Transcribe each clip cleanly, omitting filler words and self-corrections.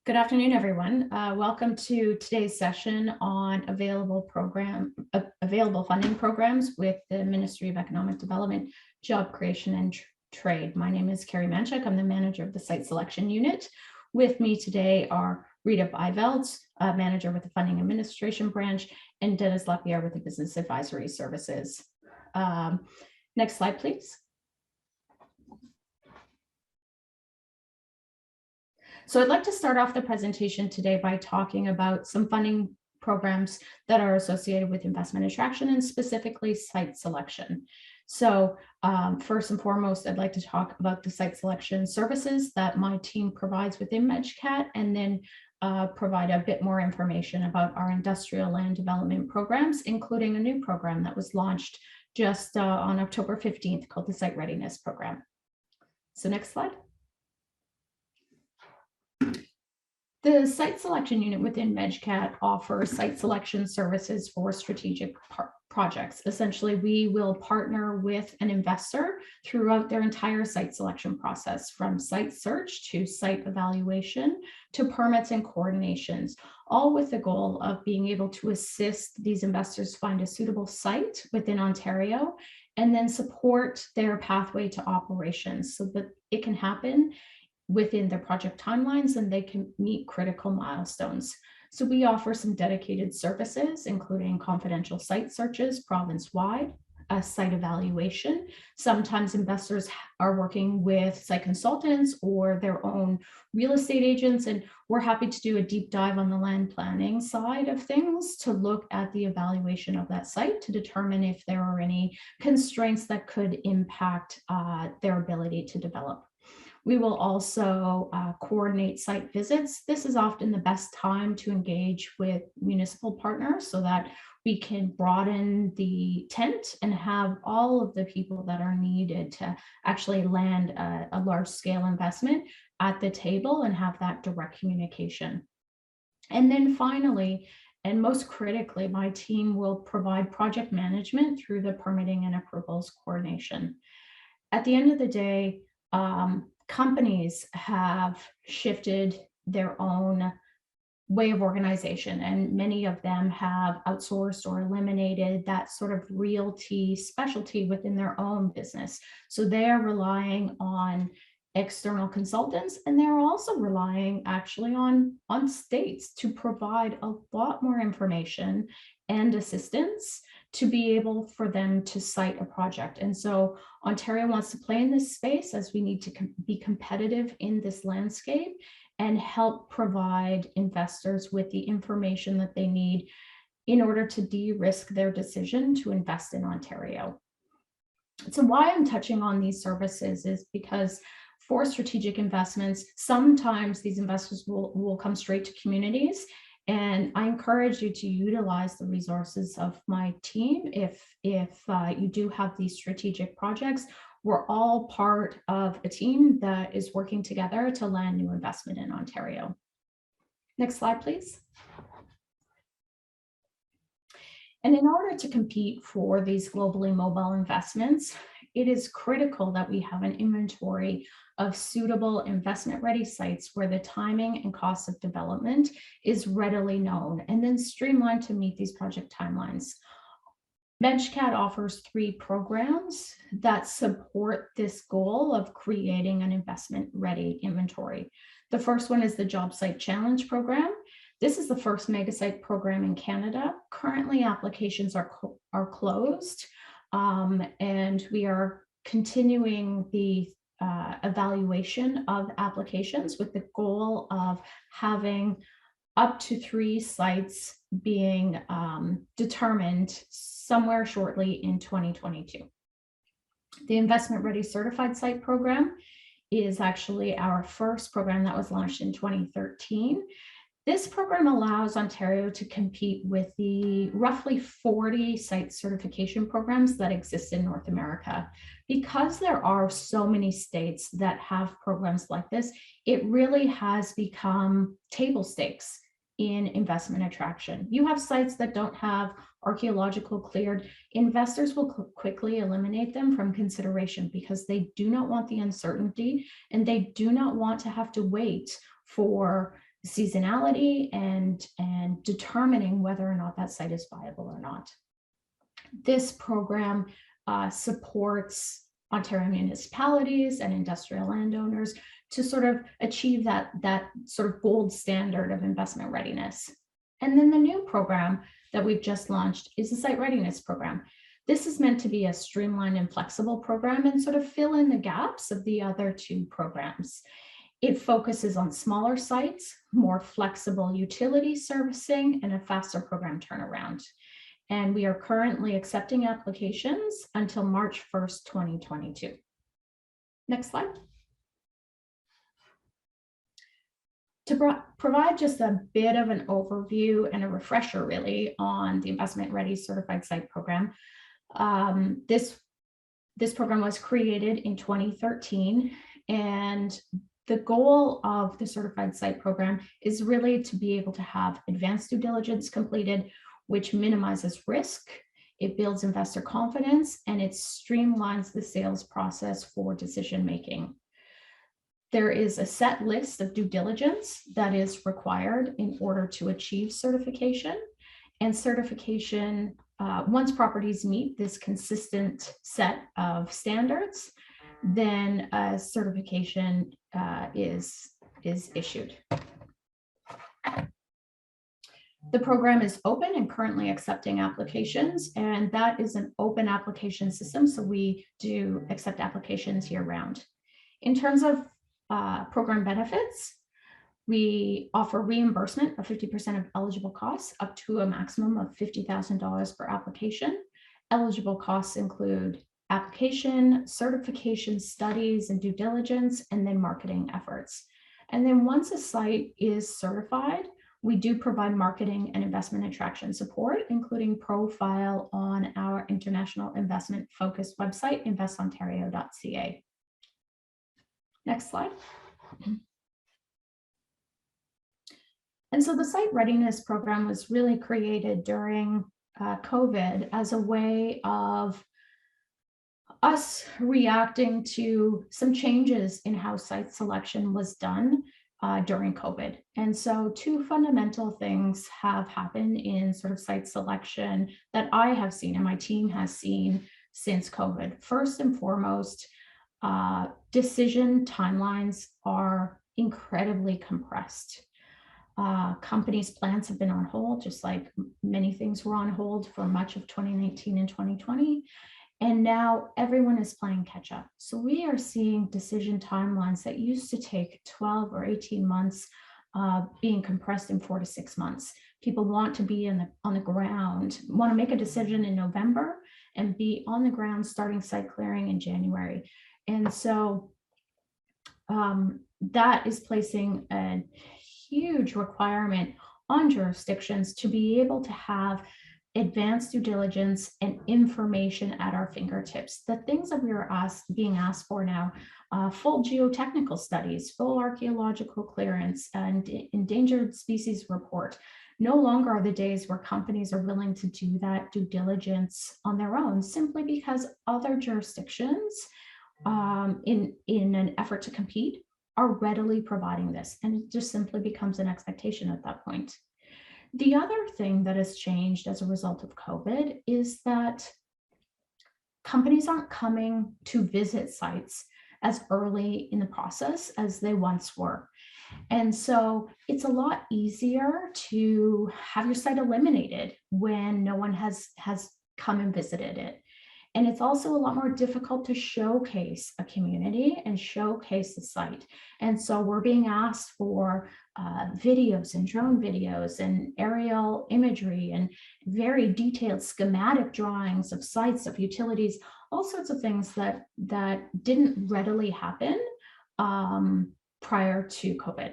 Good afternoon, everyone. Welcome to today's session on available funding programs with the Ministry of Economic Development, Job Creation and Trade. My name is Carrie Manchuk. I'm the manager of the Site Selection Unit. With me today are Rita Byvelds, manager with the Funding Administration Branch, and Denis Lapierre with the Business Advisory Services. Next slide, please. So I'd like to start off the presentation today by talking about some funding programs that are associated with investment attraction and specifically site selection. So first and foremost, I'd like to talk about the site selection services that my team provides within Manchuk, and then provide a bit more information about our industrial land development programs, including a new program that was launched just on October 15th called the Site Readiness Program. So next slide. The site selection unit within Manchuk offers site selection services for strategic projects. Essentially, we will partner with an investor throughout their entire site selection process, from site search to site evaluation to permits and coordinations, all with the goal of being able to assist these investors find a suitable site within Ontario and then support their pathway to operations so that it can happen within their project timelines and they can meet critical milestones. So we offer some dedicated services, including confidential site searches province-wide, a site evaluation. Sometimes investors are working with site consultants or their own real estate agents, and we're happy to do a deep dive on the land planning side of things to look at the evaluation of that site to determine if there are any constraints that could impact their ability to develop. We will also coordinate site visits. This is often the best time to engage with municipal partners so that we can broaden the tent and have all of the people that are needed to actually land a large scale investment at the table and have that direct communication. And then finally, and most critically, my team will provide project management through the permitting and approvals coordination. At the end of the day, companies have shifted their own way of organization, and many of them have outsourced or eliminated that sort of realty specialty within their own business. So they're relying on external consultants, and they're also relying actually on states to provide a lot more information and assistance to be able for them to cite a project. And so Ontario wants to play in this space, as we need to be competitive in this landscape and help provide investors with the information that they need in order to de-risk their decision to invest in Ontario. So why I'm touching on these services is because for strategic investments, sometimes these investors will come straight to communities. And I encourage you to utilize the resources of my team if you do have these strategic projects. We're all part of a team that is working together to land new investment in Ontario. Next slide, please. And in order to compete for these globally mobile investments, it is critical that we have an inventory of suitable investment-ready sites where the timing and cost of development is readily known and then streamlined to meet these project timelines. Manchuk offers 3 programs that support this goal of creating an investment-ready inventory. The first one is the Job Site Challenge program. This is the first megasite program in Canada. Currently, applications are closed, and we are continuing the evaluation of applications with the goal of having up to 3 sites being determined somewhere shortly in 2022. The Investment Ready Certified Site program is actually our first program that was launched in 2013. This program allows Ontario to compete with the roughly 40 site certification programs that exist in North America. Because there are so many states that have programs like this, it really has become table stakes in investment attraction. You have sites that don't have archaeological cleared, investors will quickly eliminate them from consideration because they do not want the uncertainty and they do not want to have to wait for seasonality and determining whether or not that site is viable or not. This program supports Ontario municipalities and industrial landowners to sort of achieve that sort of gold standard of investment readiness. And then the new program that we've just launched is the Site Readiness Program. This is meant to be a streamlined and flexible program and sort of fill in the gaps of the other two programs. It focuses on smaller sites, more flexible utility servicing, and a faster program turnaround. And we are currently accepting applications until March 1st, 2022. Next slide. To provide just a bit of an overview and a refresher really on the Investment Ready Certified Site Program, this program was created in 2013, and the goal of the Certified Site Program is really to be able to have advanced due diligence completed, which minimizes risk, it builds investor confidence, and it streamlines the sales process for decision making. There is a set list of due diligence that is required in order to achieve certification, and certification, once properties meet this consistent set of standards, then a certification is issued. The program is open and currently accepting applications, and that is an open application system, so we do accept applications year round. In terms of program benefits, we offer reimbursement of 50% of eligible costs up to a maximum of $50,000 per application. Eligible costs include application, certification studies and due diligence, and then marketing efforts. And then once a site is certified, we do provide marketing and investment attraction support, including profile on our international investment focused website, investontario.ca. Next slide. And so the Site Readiness Program was really created during COVID as a way of us reacting to some changes in how site selection was done during COVID. And so two fundamental things have happened in sort of site selection that I have seen and my team has seen since COVID. First and foremost, decision timelines are incredibly compressed. Companies' plans have been on hold, just like many things were on hold for much of 2019 and 2020. And now everyone is playing catch up. So we are seeing decision timelines that used to take 12 or 18 months being compressed in 4 to 6 months. People want to be on the ground, want to make a decision in November and be on the ground starting site clearing in January. And so that is placing a huge requirement on jurisdictions to be able to have advanced due diligence and information at our fingertips. The things that we are being asked for now, full geotechnical studies, full archaeological clearance, and endangered species report. No longer are the days where companies are willing to do that due diligence on their own, simply because other jurisdictions in an effort to compete are readily providing this. And it just simply becomes an expectation at that point. The other thing that has changed as a result of COVID is that companies aren't coming to visit sites as early in the process as they once were. And so it's a lot easier to have your site eliminated when no one has come and visited it. And it's also a lot more difficult to showcase a community and showcase the site. And so we're being asked for videos and drone videos and aerial imagery and very detailed schematic drawings of sites, of utilities, all sorts of things that didn't readily happen prior to COVID.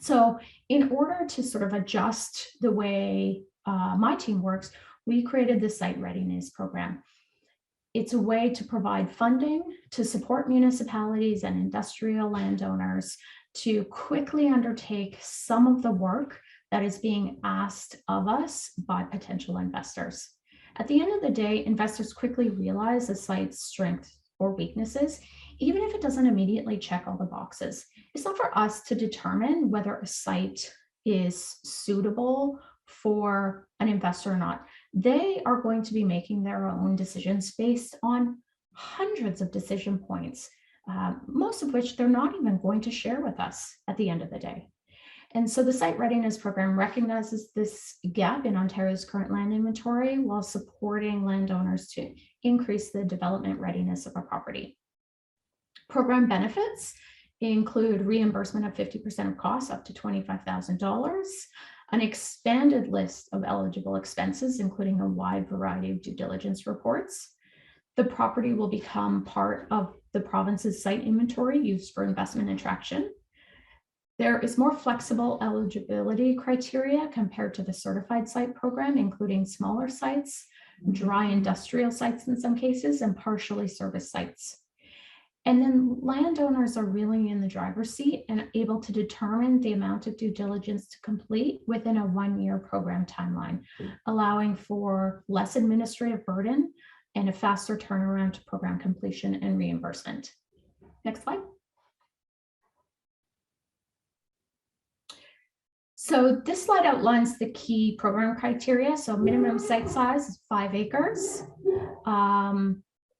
So in order to sort of adjust the way my team works, we created the Site Readiness Program. It's a way to provide funding to support municipalities and industrial landowners to quickly undertake some of the work that is being asked of us by potential investors. At the end of the day, investors quickly realize a site's strengths or weaknesses, even if it doesn't immediately check all the boxes. It's not for us to determine whether a site is suitable for an investor or not. They are going to be making their own decisions based on hundreds of decision points, most of which they're not even going to share with us at the end of the day. And so the Site Readiness Program recognizes this gap in Ontario's current land inventory while supporting landowners to increase the development readiness of a property. Program benefits include reimbursement of 50% of costs up to $25,000, an expanded list of eligible expenses, including a wide variety of due diligence reports. The property will become part of the province's site inventory used for investment attraction. There is more flexible eligibility criteria compared to the certified site program, including smaller sites, dry industrial sites in some cases, and partially serviced sites. And then landowners are really in the driver's seat and able to determine the amount of due diligence to complete within a 1-year program timeline, allowing for less administrative burden and a faster turnaround to program completion and reimbursement. Next slide. So this slide outlines the key program criteria. So minimum site size is 5 acres.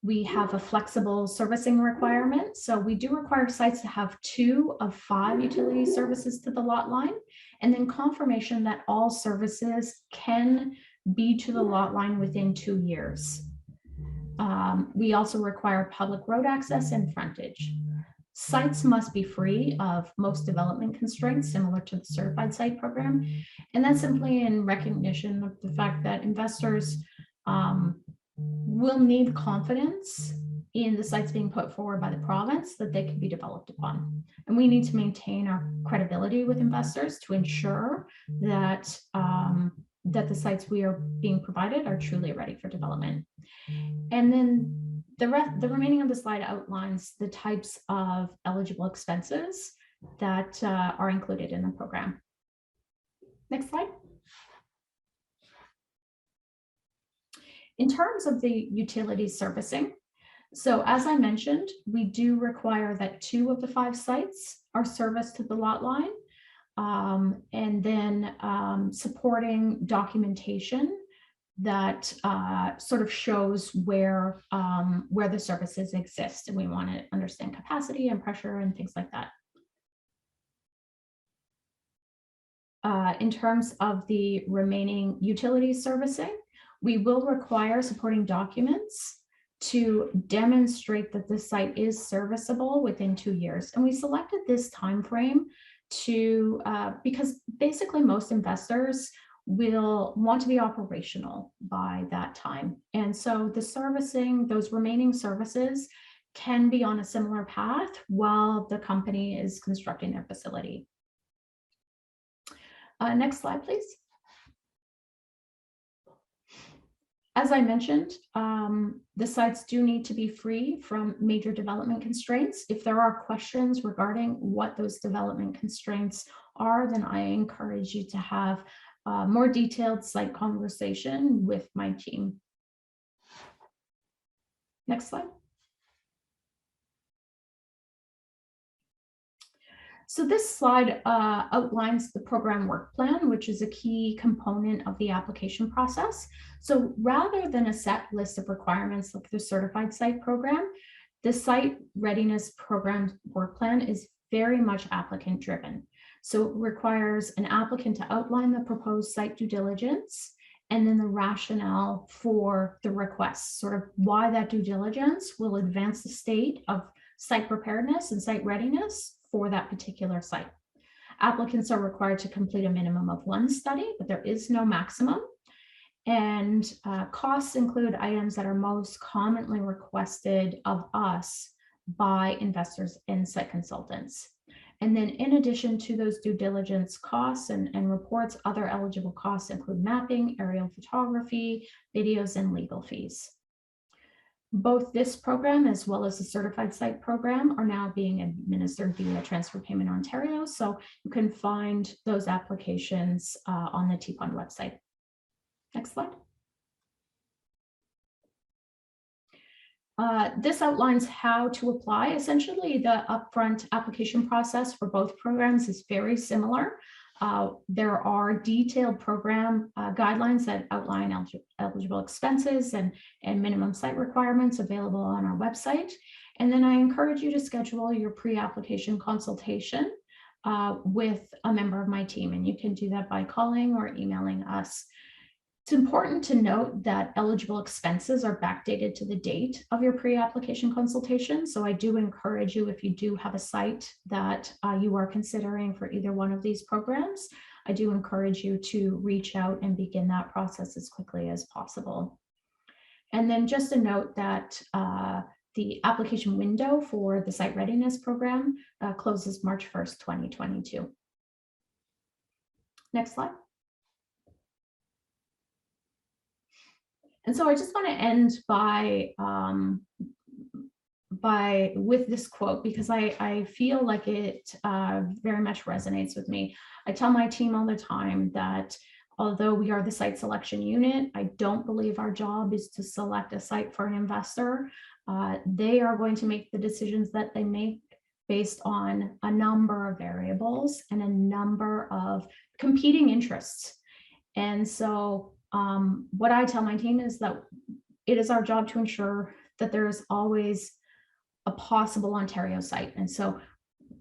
We have a flexible servicing requirement. So we do require sites to have 2 of 5 utility services to the lot line, and then confirmation that all services can be to the lot line within 2 years. We also require public road access and frontage. Sites must be free of most development constraints, similar to the certified site program. And that's simply in recognition of the fact that investors will need confidence in the sites being put forward by the province that they can be developed upon. And we need to maintain our credibility with investors to ensure that, that the sites we are being provided are truly ready for development. And then the remaining of the slide outlines the types of eligible expenses that are included in the program. Next slide. In terms of the utility servicing, so as I mentioned, we do require that 2 of the 5 sites are serviced to the lot line, and then supporting documentation that sort of shows where the services exist, and we want to understand capacity and pressure and things like that. In terms of the remaining utility servicing, we will require supporting documents to demonstrate that the site is serviceable within 2 years. And we selected this time frame to because basically most investors will want to be operational by that time. And so the servicing, those remaining services can be on a similar path while the company is constructing their facility. Next slide, please. As I mentioned, the sites do need to be free from major development constraints. If there are questions regarding what those development constraints are, then I encourage you to have a more detailed site conversation with my team. Next slide. So this slide outlines the program work plan, which is a key component of the application process. So rather than a set list of requirements like the certified site program, the Site Readiness Program work plan is very much applicant driven. So it requires an applicant to outline the proposed site due diligence and then the rationale for the request, sort of why that due diligence will advance the state of site preparedness and site readiness for that particular site. Applicants are required to complete a minimum of 1 study, but there is no maximum. And costs include items that are most commonly requested of us by investors and site consultants. And then in addition to those due diligence costs and reports, other eligible costs include mapping, aerial photography, videos, and legal fees. Both this program as well as the certified site program are now being administered via Transfer Payment Ontario. So you can find those applications on the TPON website. Next slide. This outlines how to apply. Essentially, the upfront application process for both programs is very similar. There are detailed program guidelines that outline eligible expenses and minimum site requirements available on our website. And then I encourage you to schedule your pre-application consultation with a member of my team. And you can do that by calling or emailing us. It's important to note that eligible expenses are backdated to the date of your pre-application consultation. So I do encourage you, if you do have a site that you are considering for either one of these programs, I do encourage you to reach out and begin that process as quickly as possible. And then just a note that the application window for the site readiness program closes March 1st, 2022. Next slide. And so I just want to end with this quote, because I feel like it very much resonates with me. I tell my team all the time that although we are the site selection unit, I don't believe our job is to select a site for an investor. They are going to make the decisions that they make based on a number of variables and a number of competing interests. And so what I tell my team is that it is our job to ensure that there is always a possible Ontario site. And so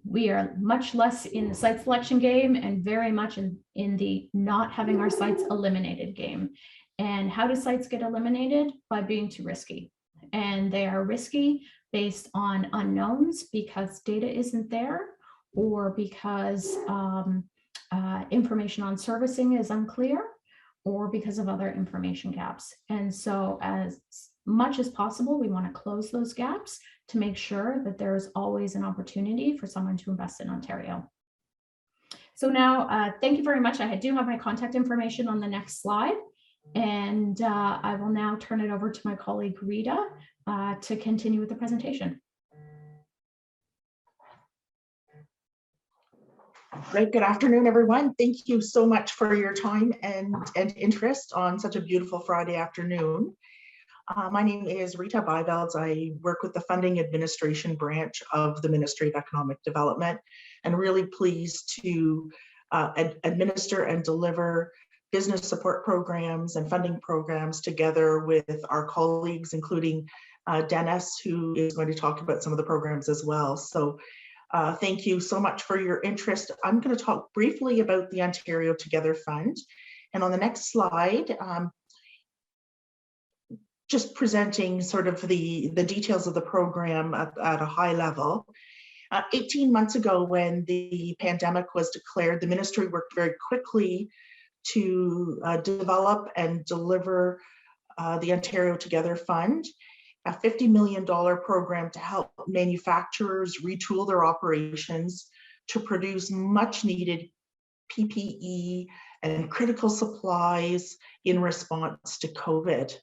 we are much less in the site selection game and very much in the not having our sites eliminated game. And how do sites get eliminated? By being too risky. And they are risky based on unknowns because data isn't there, or because information on servicing is unclear, or because of other information gaps. And so as much as possible, we want to close those gaps to make sure that there is always an opportunity for someone to invest in Ontario. So now, thank you very much. I do have my contact information on the next slide. And I will now turn it over to my colleague, Rita, to continue with the presentation. Great. Good afternoon, everyone. Thank you so much for your time and interest on such a beautiful Friday afternoon. My name is Rita Byvelds. I work with the Funding Administration branch of the Ministry of Economic Development, and really pleased to administer and deliver business support programs and funding programs together with our colleagues, including Denis, who is going to talk about some of the programs as well. So thank you so much for your interest. I'm going to talk briefly about the Ontario Together Fund. And on the next slide, just presenting sort of the details of the program at a high level. 18 months ago, when the pandemic was declared, the ministry worked very quickly to develop and deliver the Ontario Together Fund, a $50 million program to help manufacturers retool their operations to produce much needed PPE and critical supplies in response to COVID.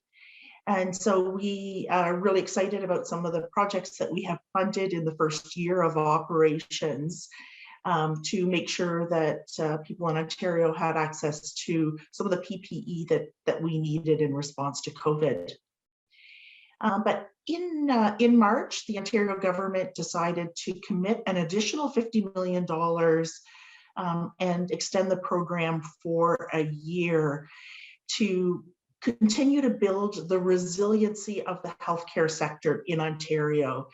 And so we are really excited about some of the projects that we have funded in the first year of operations to make sure that people in Ontario had access to some of the PPE that we needed in response to COVID. But in March, the Ontario government decided to commit an additional $50 million and extend the program for a year to continue to build the resiliency of the healthcare sector in Ontario,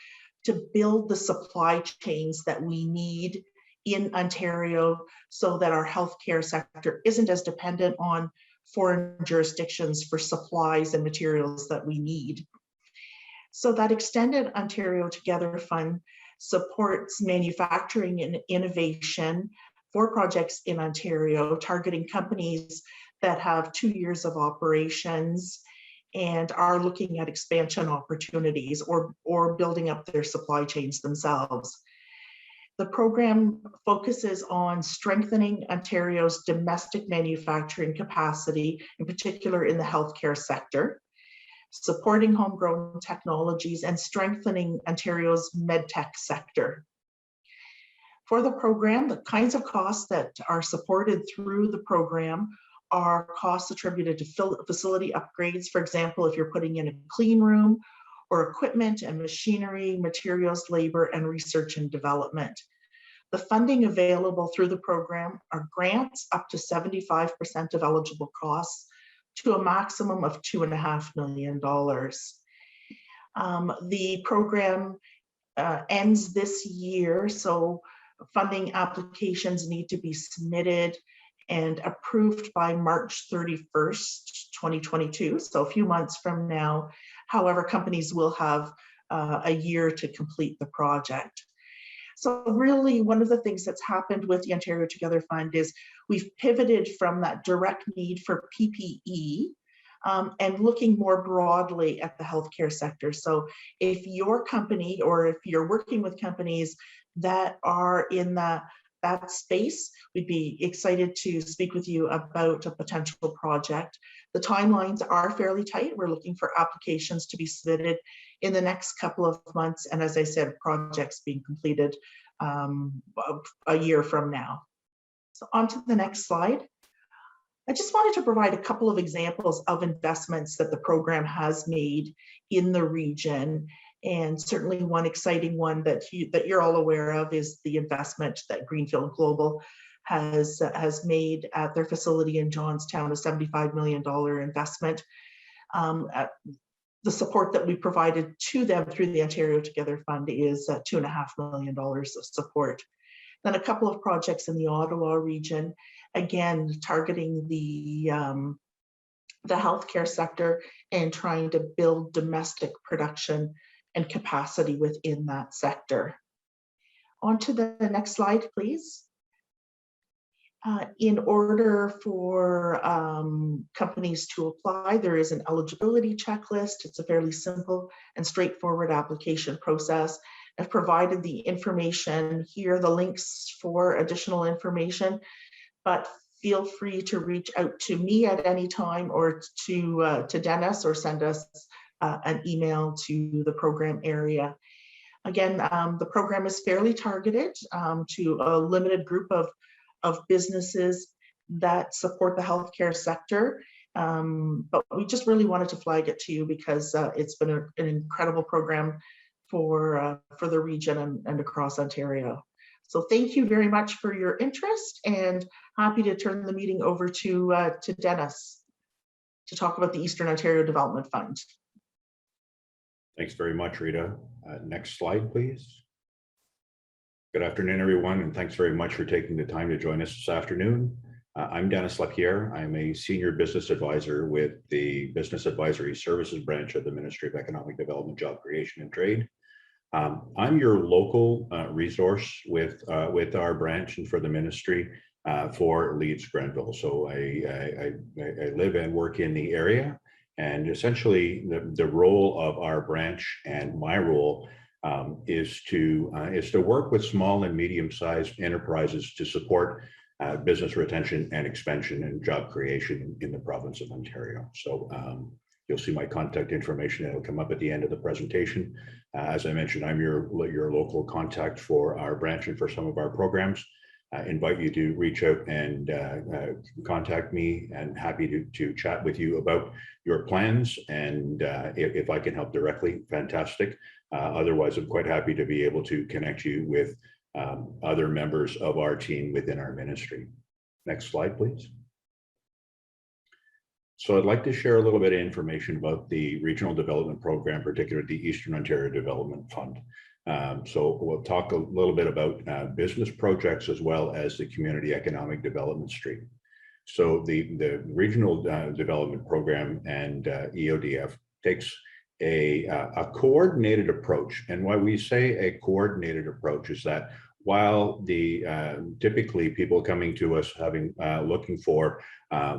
to build the supply chains that we need in Ontario so that our healthcare sector isn't as dependent on foreign jurisdictions for supplies and materials that we need. So that extended Ontario Together Fund supports manufacturing and innovation for projects in Ontario, targeting companies that have 2 years of operations and are looking at expansion opportunities or building up their supply chains themselves. The program focuses on strengthening Ontario's domestic manufacturing capacity, in particular in the healthcare sector, supporting homegrown technologies, and strengthening Ontario's medtech sector. For the program, the kinds of costs that are supported through the program are costs attributed to facility upgrades. For example, if you're putting in a clean room or equipment and machinery, materials, labor, and research and development. The funding available through the program are grants up to 75% of eligible costs to a maximum of $2.5 million. The program ends this year, so funding applications need to be submitted and approved by March 31st, 2022, so a few months from now. However, companies will have a year to complete the project. So really, one of the things that's happened with the Ontario Together Fund is we've pivoted from that direct need for PPE and looking more broadly at the healthcare sector. So if your company, or if you're working with companies that are in that space, we'd be excited to speak with you about a potential project. The timelines are fairly tight. We're looking for applications to be submitted in the next couple of months. And as I said, projects being completed a year from now. So on to the next slide. I just wanted to provide a couple of examples of investments that the program has made in the region. And certainly one exciting one that you're all aware of is the investment that Grenville Global has made at their facility in Johnstown, a $75 million investment. The support that we provided to them through the Ontario Together Fund is $2.5 million of support. Then a couple of projects in the Ottawa region, again, targeting the healthcare sector and trying to build domestic production and capacity within that sector. On to the next slide, please. In order for companies to apply, there is an eligibility checklist. It's a fairly simple and straightforward application process. I've provided the information here, the links for additional information, but feel free to reach out to me at any time, or to Denis, or send us an email to the program area. Again, the program is fairly targeted to a limited group of businesses that support the healthcare sector. But we just really wanted to flag it to you because it's been an incredible program for the region and across Ontario. So thank you very much for your interest, and happy to turn the meeting over to Denis to talk about the Eastern Ontario Development Fund. Thanks very much, Rita. Next slide, please. Good afternoon, everyone, and thanks very much for taking the time to join us this afternoon. I'm Denis Lapierre. I'm a senior business advisor with the Business Advisory Services branch of the Ministry of Economic Development, Job Creation and Trade. I'm your local resource with our branch and for the ministry for Leeds, Grenville. So I live and work in the area, and essentially the role of our branch and my role is to work with small and medium-sized enterprises to support business retention and expansion and job creation in the province of Ontario. So you'll see my contact information. It'll come up at the end of the presentation. As I mentioned, I'm your local contact for our branch and for some of our programs. I invite you to reach out and contact me, and happy to chat with you about your plans. And if I can help directly, fantastic. Otherwise, I'm quite happy to be able to connect you with other members of our team within our ministry. Next slide, please. So I'd like to share a little bit of information about the Regional Development Program, particularly the Eastern Ontario Development Fund. So we'll talk a little bit about business projects as well as the Community Economic Development Stream. So the Regional Development Program and EODF takes a coordinated approach. And why we say a coordinated approach is that while the typically people coming to us looking for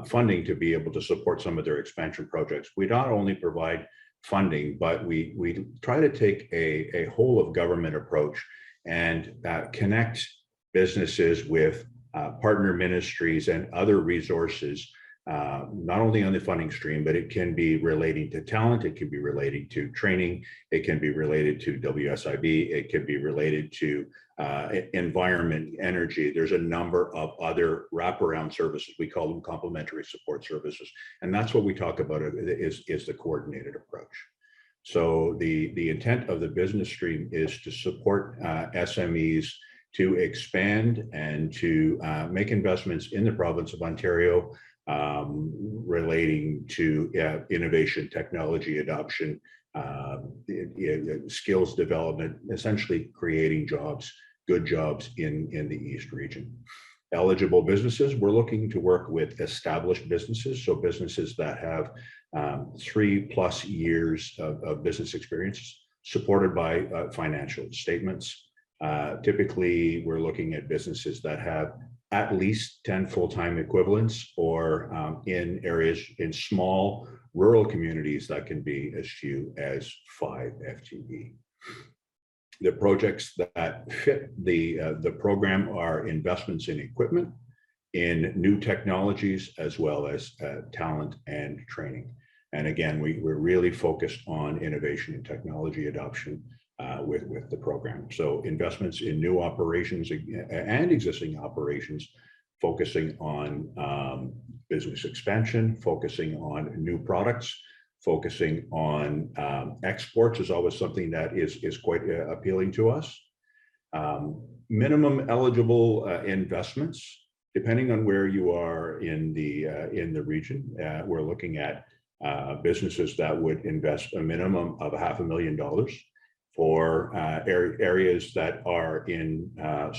funding to be able to support some of their expansion projects, we not only provide funding, but we try to take a whole of government approach and connect businesses with partner ministries and other resources, not only on the funding stream, but it can be relating to talent, it can be relating to training, it can be related to WSIB, it can be related to environment, energy. There's a number of other wraparound services. We call them complementary support services. And that's what we talk about is the coordinated approach. So the intent of the business stream is to support SMEs to expand and to make investments in the province of Ontario relating to innovation, technology adoption, skills development, essentially creating jobs, good jobs in the East region. Eligible businesses, we're looking to work with established businesses, so businesses that have 3+ years of business experience supported by financial statements. Typically, we're looking at businesses that have at least 10 full-time equivalents, or in areas in small rural communities that can be as few as 5 FTE. The projects that fit the program are investments in equipment, in new technologies, as well as talent and training. And again, we're really focused on innovation and technology adoption with the program. So investments in new operations and existing operations, focusing on business expansion, focusing on new products, focusing on exports is always something that is quite appealing to us. Minimum eligible investments, depending on where you are in the region, we're looking at businesses that would invest a minimum of $500,000 for areas that are in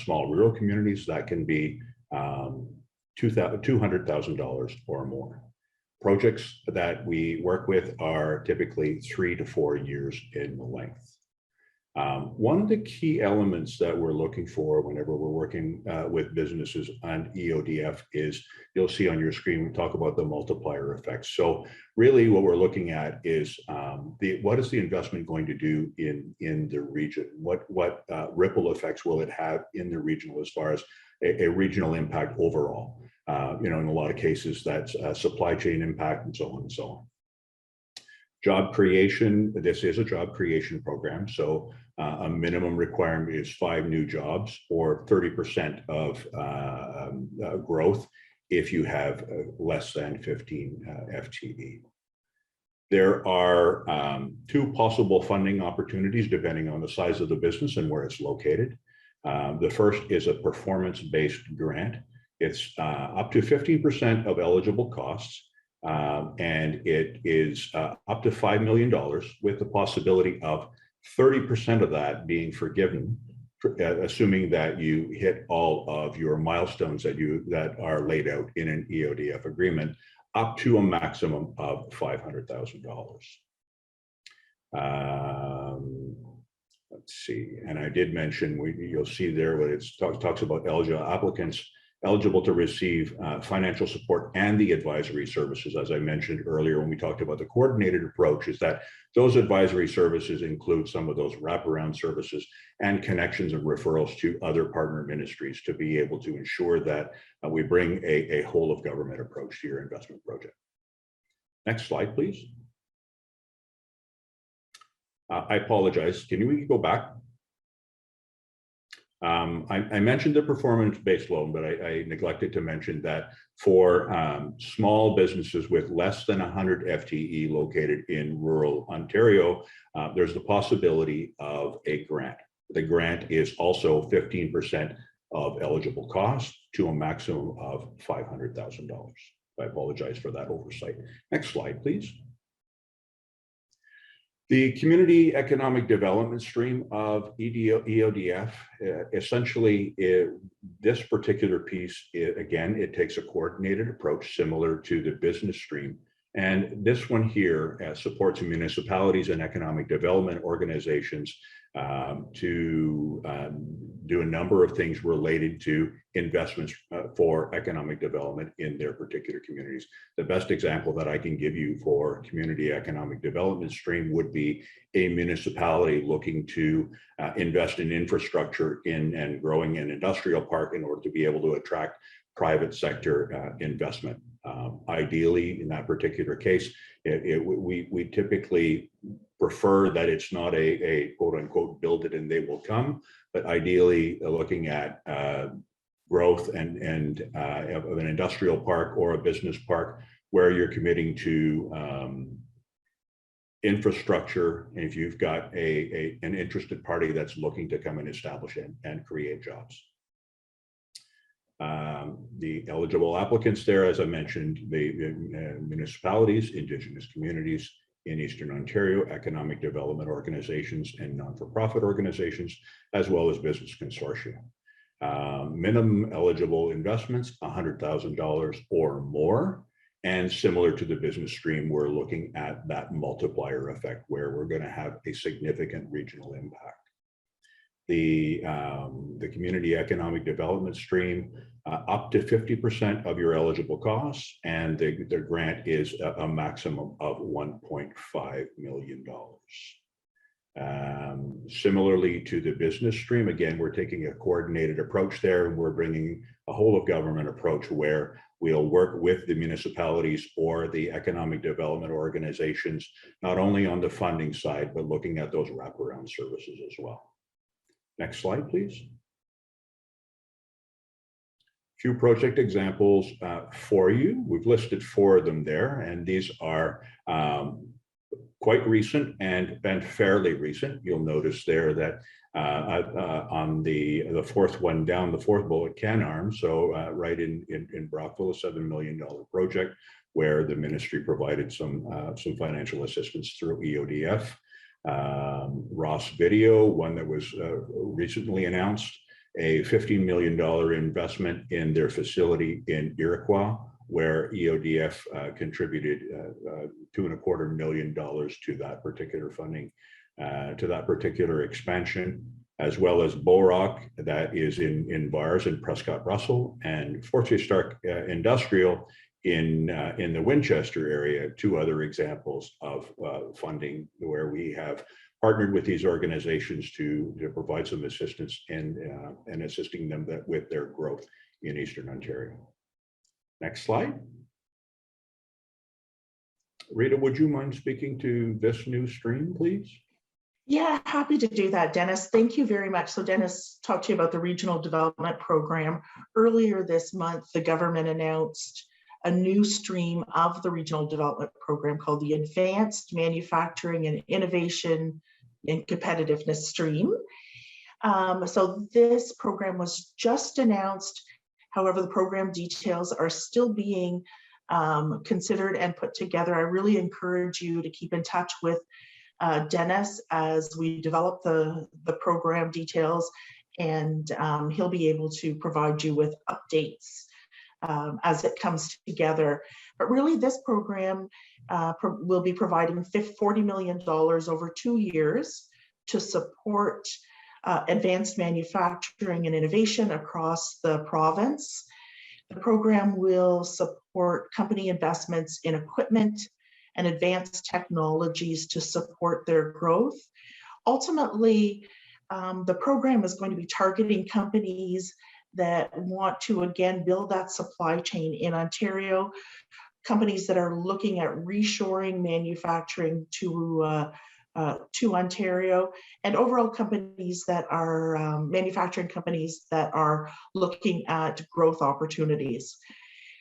small rural communities. That can be $200,000 or more. Projects that we work with are typically 3 to 4 years in length. One of the key elements that we're looking for whenever we're working with businesses on EODF is, you'll see on your screen, we talk about the multiplier effects. So really what we're looking at is what is the investment going to do in the region? What ripple effects will it have in the region as far as a regional impact overall? In a lot of cases, that's supply chain impact and so on and so on. Job creation, this is a job creation program. So a minimum requirement is 5 new jobs, or 30% of growth if you have less than 15 FTE. There are 2 possible funding opportunities depending on the size of the business and where it's located. The first is a performance-based grant. It's up to 15% of eligible costs, and it is up to $5 million, with the possibility of 30% of that being forgiven, assuming that you hit all of your milestones that are laid out in an EODF agreement, up to a maximum of $500,000. Let's see, and I did mention, you'll see there what it talks about applicants eligible to receive financial support and the advisory services. As I mentioned earlier when we talked about the coordinated approach, is that those advisory services include some of those wraparound services and connections and referrals to other partner ministries to be able to ensure that we bring a whole of government approach to your investment project. Next slide, please. I apologize. Can we go back? I mentioned the performance-based loan, but I neglected to mention that for small businesses with less than 100 FTE located in rural Ontario, there's the possibility of a grant. The grant is also 15% of eligible costs to a maximum of $500,000. I apologize for that oversight. Next slide, please. The community economic development stream of EODF, essentially, this particular piece, again, it takes a coordinated approach similar to the business stream. And this one here supports municipalities and economic development organizations to do a number of things related to investments for economic development in their particular communities. The best example that I can give you for community economic development stream would be a municipality looking to invest in infrastructure and growing an industrial park in order to be able to attract private sector investment. Ideally, in that particular case, we typically prefer that it's not a quote unquote build it and they will come, but ideally looking at growth and of an industrial park or a business park where you're committing to infrastructure, and if you've got an interested party that's looking to come and establish and create jobs. The eligible applicants there, as I mentioned, the municipalities, Indigenous communities in Eastern Ontario, economic development organizations and non-for-profit organizations, as well as business consortia. Minimum eligible investments, $100,000 or more. And similar to the business stream, we're looking at that multiplier effect where we're going to have a significant regional impact. The community economic development stream, up to 50% of your eligible costs, and the grant is a maximum of $1.5 million. Similarly to the business stream, again, we're taking a coordinated approach there, and we're bringing a whole of government approach where we'll work with the municipalities or the economic development organizations, not only on the funding side, but looking at those wraparound services as well. Next slide, please. Few project examples for you. We've listed 4 of them there, and these are quite recent and fairly recent. You'll notice there that on the 4th one down, the 4th bullet, Canarm, so right in Brockville, a $7 million project where the ministry provided some financial assistance through EODF. Ross Video, one that was recently announced, a $15 million investment in their facility in Iroquois, where EODF contributed $2.25 million to that particular funding, to that particular expansion, as well as Bowrock, that is in Bars in Prescott Russell, and Fortier Stark Industrial in the Winchester area, 2 other examples of funding where we have partnered with these organizations to provide some assistance and assisting them with their growth in Eastern Ontario. Next slide. Rita, would you mind speaking to this new stream, please? Yeah, happy to do that, Dennis. Thank you very much. So Dennis talked to you about the Regional Development Program. Earlier this month, the government announced a new stream of the Regional Development Program called the Advanced Manufacturing and Innovation and Competitiveness Stream. So this program was just announced. However, the program details are still being considered and put together. I really encourage you to keep in touch with Denis as we develop the program details, and he'll be able to provide you with updates as it comes together. But really, this program will be providing $40 million over 2 years to support advanced manufacturing and innovation across the province. The program will support company investments in equipment and advanced technologies to support their growth. Ultimately, the program is going to be targeting companies that want to, again, build that supply chain in Ontario, companies that are looking at reshoring manufacturing to Ontario, and overall companies that are manufacturing companies that are looking at growth opportunities.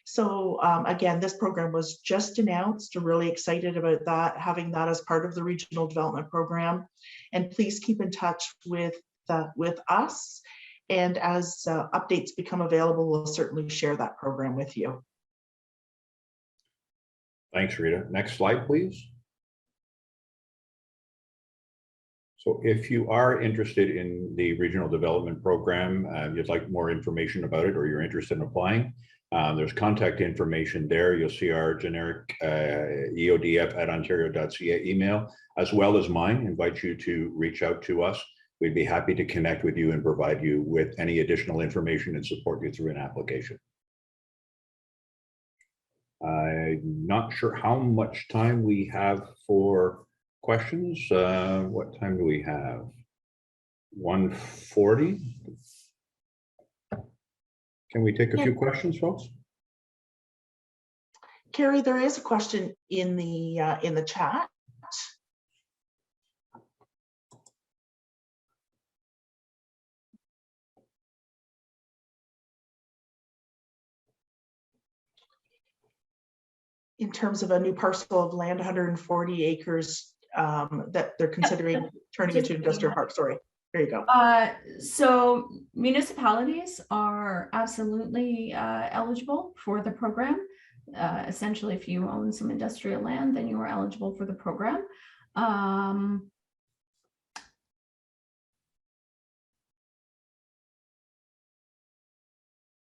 So again, this program was just announced. We're really excited about that, having that as part of the Regional Development Program. And please keep in touch with us. And as updates become available, we'll certainly share that program with you. Thanks, Rita. Next slide, please. So if you are interested in the Regional Development Program, you'd like more information about it, or you're interested in applying, there's contact information there. You'll see our generic eodf@ontario.ca email, as well as mine. Invite you to reach out to us. We'd be happy to connect with you and provide you with any additional information and support you through an application. I'm not sure how much time we have for questions. What time do we have? 1:40. Can we take a few questions, folks? Carrie, there is a question in the chat. In terms of a new parcel of land, 140 acres, that they're considering turning into industrial park? Sorry, there you go. So municipalities are absolutely eligible for the program. Essentially, if you own some industrial land, then you are eligible for the program.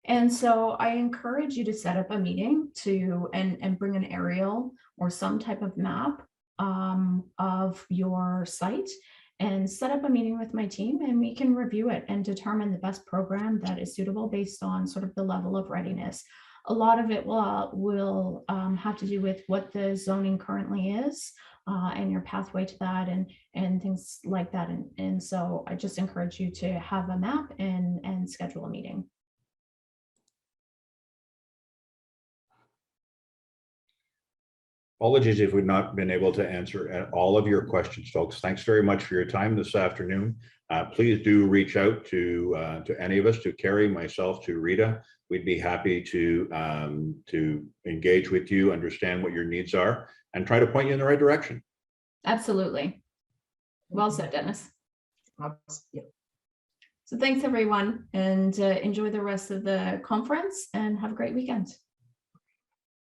And so I encourage you to set up a meeting and bring an aerial or some type of map of your site, and set up a meeting with my team, and we can review it and determine the best program that is suitable based on sort of the level of readiness. A lot of it will have to do with what the zoning currently is and your pathway to that and things like that. And so I just encourage you to have a map and schedule a meeting. Apologies if we've not been able to answer all of your questions, folks. Thanks very much for your time this afternoon. Please do reach out to any of us, to Carrie, myself, to Rita. We'd be happy to engage with you, understand what your needs are, and try to point you in the right direction. Absolutely. Well said, Dennis. Yeah. So thanks, everyone, and enjoy the rest of the conference and have a great weekend.